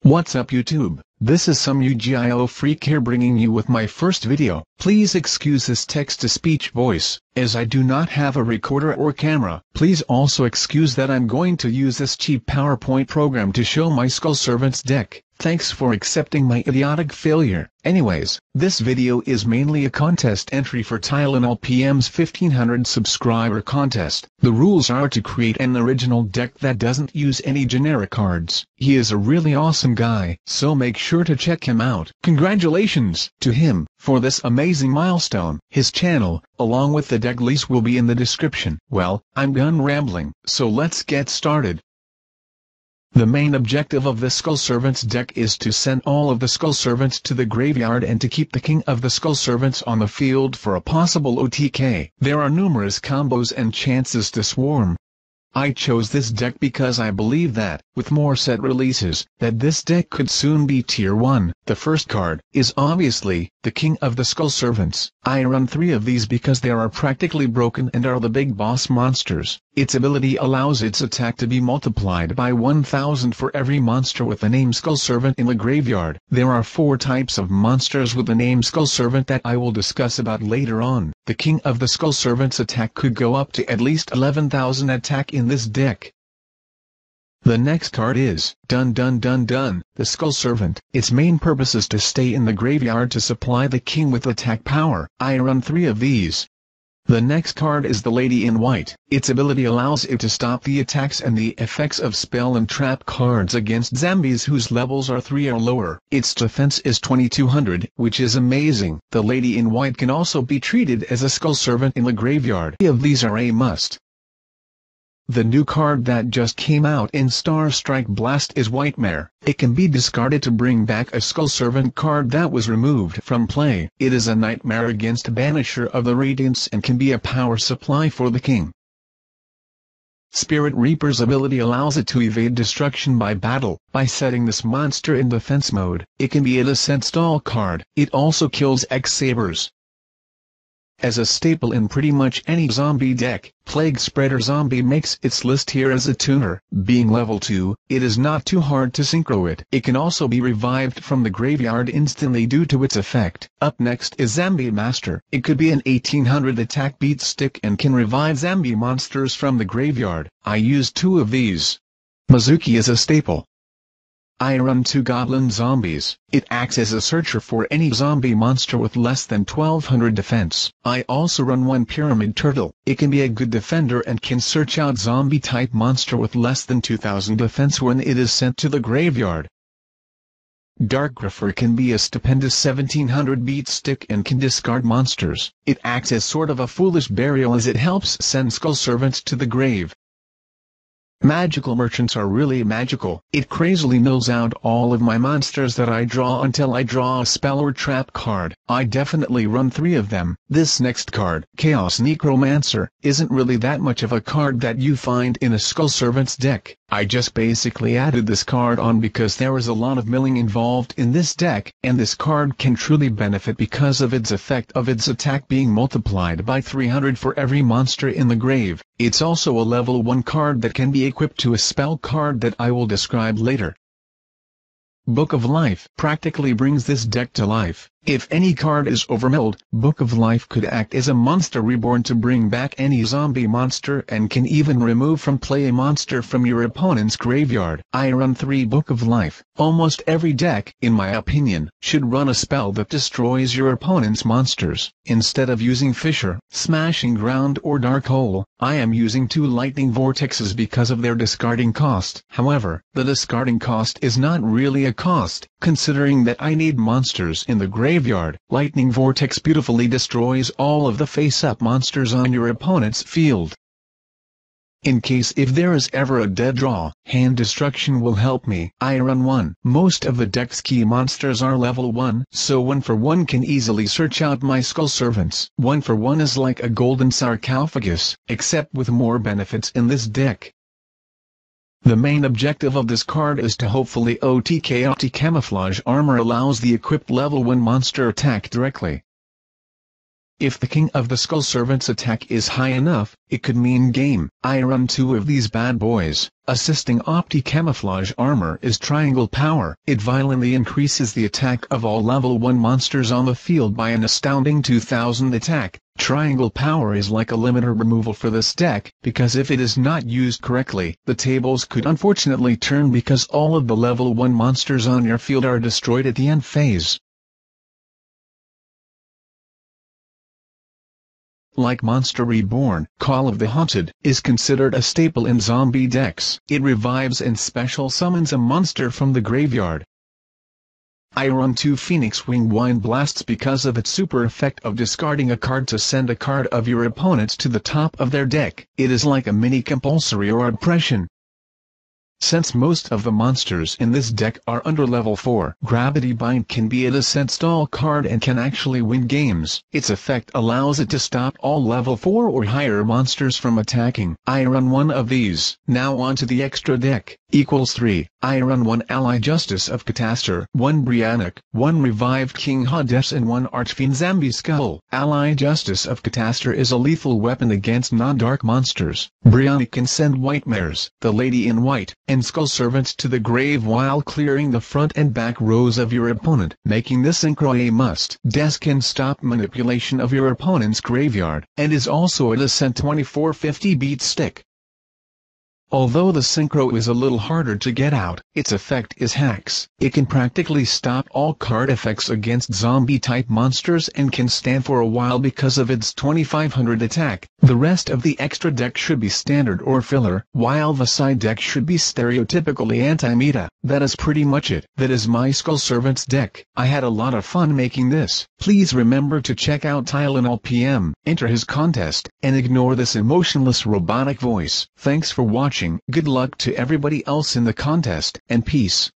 What's up YouTube, this is some Yu-Gi-Oh freak here bringing you with my first video. Please excuse this text-to-speech voice, as I do not have a recorder or camera. Please also excuse that I'm going to use this cheap PowerPoint program to show my Skull Servants deck. Thanks for accepting my idiotic failure. Anyways, this video is mainly a contest entry for Tylenol LPM's 1500 subscriber contest. The rules are to create an original deck that doesn't use any generic cards. He is a really awesome guy, so make sure to check him out. Congratulations to him for this amazing milestone. His channel, along with the deck list, will be in the description. Well, I'm done rambling, so let's get started. The main objective of the Skull Servants deck is to send all of the Skull Servants to the graveyard and to keep the King of the Skull Servants on the field for a possible OTK. There are numerous combos and chances to swarm. I chose this deck because I believe that, with more set releases, that this deck could soon be Tier 1. The first card is obviously the King of the Skull Servants. I run 3 of these because they are practically broken and are the big boss monsters. Its ability allows its attack to be multiplied by 1000 for every monster with the name Skull Servant in the graveyard. There are 4 types of monsters with the name Skull Servant that I will discuss about later on. The King of the Skull Servants attack could go up to at least 11,000 attack in this deck. The next card is, the Skull Servant. Its main purpose is to stay in the graveyard to supply the king with attack power. I run 3 of these. The next card is the Lady in White. Its ability allows it to stop the attacks and the effects of spell and trap cards against zombies whose levels are 3 or lower. Its defense is 2200, which is amazing. The Lady in White can also be treated as a Skull Servant in the graveyard. 3 of these are a must. The new card that just came out in Star Strike Blast is Wightmare. It can be discarded to bring back a Skull Servant card that was removed from play. It is a nightmare against Banisher of the Radiance and can be a power supply for the king. Spirit Reaper's ability allows it to evade destruction by battle. By setting this monster in defense mode, it can be a descent stall card. It also kills X-Sabers. As a staple in pretty much any zombie deck, Plaguespreader Zombie makes its list here as a tuner. Being level 2, it is not too hard to synchro it. It can also be revived from the graveyard instantly due to its effect. Up next is Zombie Master. It could be an 1800 attack beat stick and can revive zombie monsters from the graveyard. I use 2 of these. Mezuki is a staple. I run 2 Goblin Zombies. It acts as a searcher for any zombie monster with less than 1200 defense. I also run 1 Pyramid Turtle. It can be a good defender and can search out zombie-type monster with less than 2000 defense when it is sent to the graveyard. Dark Grepher can be a stupendous 1700 beat stick and can discard monsters. It acts as sort of a foolish burial as it helps send Skull Servants to the grave. Magical Merchants are really magical. It crazily mills out all of my monsters that I draw until I draw a spell or trap card. I definitely run 3 of them. This next card, Chaos Necromancer, isn't really that much of a card that you find in a Skull Servants deck. I just basically added this card on because there is a lot of milling involved in this deck, and this card can truly benefit because of its effect of its attack being multiplied by 300 for every monster in the grave. It's also a level 1 card that can be equipped to a spell card that I will describe later. Book of Life practically brings this deck to life. If any card is overmilled, Book of Life could act as a monster reborn to bring back any zombie monster and can even remove from play a monster from your opponent's graveyard. I run 3 Book of Life. Almost every deck, in my opinion, should run a spell that destroys your opponent's monsters. Instead of using Fissure, Smashing Ground or Dark Hole, I am using 2 Lightning Vortexes because of their discarding cost. However, the discarding cost is not really a cost, considering that I need monsters in the graveyard. Lightning Vortex beautifully destroys all of the face-up monsters on your opponent's field. In case if there is ever a dead draw, hand destruction will help me. I run 1. Most of the deck's key monsters are level 1, so 1 for 1 can easily search out my Skull Servants. 1 for 1 is like a golden sarcophagus, except with more benefits in this deck. The main objective of this card is to hopefully OTK. Opti-Camouflage Armor allows the equipped level 1 monster attack directly. If the King of the Skull Servant's attack is high enough, it could mean game. I run 2 of these bad boys. Assisting Opti-Camouflage Armor is Triangle Power. It violently increases the attack of all level 1 monsters on the field by an astounding 2000 attack. Triangle Power is like a limiter removal for this deck, because if it is not used correctly, the tables could unfortunately turn because all of the level 1 monsters on your field are destroyed at the end phase. Like Monster Reborn, Call of the Haunted is considered a staple in zombie decks. It revives and special summons a monster from the graveyard. I run 2 Phoenix Wing Wind Blasts because of its super effect of discarding a card to send a card of your opponents to the top of their deck. It is like a mini compulsory or oppression. Since most of the monsters in this deck are under level 4, Gravity Bind can be a descent stall card and can actually win games. Its effect allows it to stop all level 4 or higher monsters from attacking. I run 1 of these. Now on to the extra deck. Equals 3. I run 1 Ally Justice of Catastor, 1 Brionac, 1 Revived King Hades and 1 Archfiend Zombie-Skull. Ally Justice of Catastor is a lethal weapon against non-dark monsters. Brionac can send Wightmares, the Lady in White, and Skull Servants to the grave while clearing the front and back rows of your opponent, making this synchro a must. Des can stop manipulation of your opponent's graveyard, and is also a descent 2450 beat stick. Although the synchro is a little harder to get out, its effect is hacks. It can practically stop all card effects against zombie-type monsters and can stand for a while because of its 2500 attack. The rest of the extra deck should be standard or filler, while the side deck should be stereotypically anti-meta. That is pretty much it. That is my Skull Servants deck. I had a lot of fun making this. Please remember to check out Tylenol PM, enter his contest, and ignore this emotionless robotic voice. Thanks for watching. Good luck to everybody else in the contest, and peace.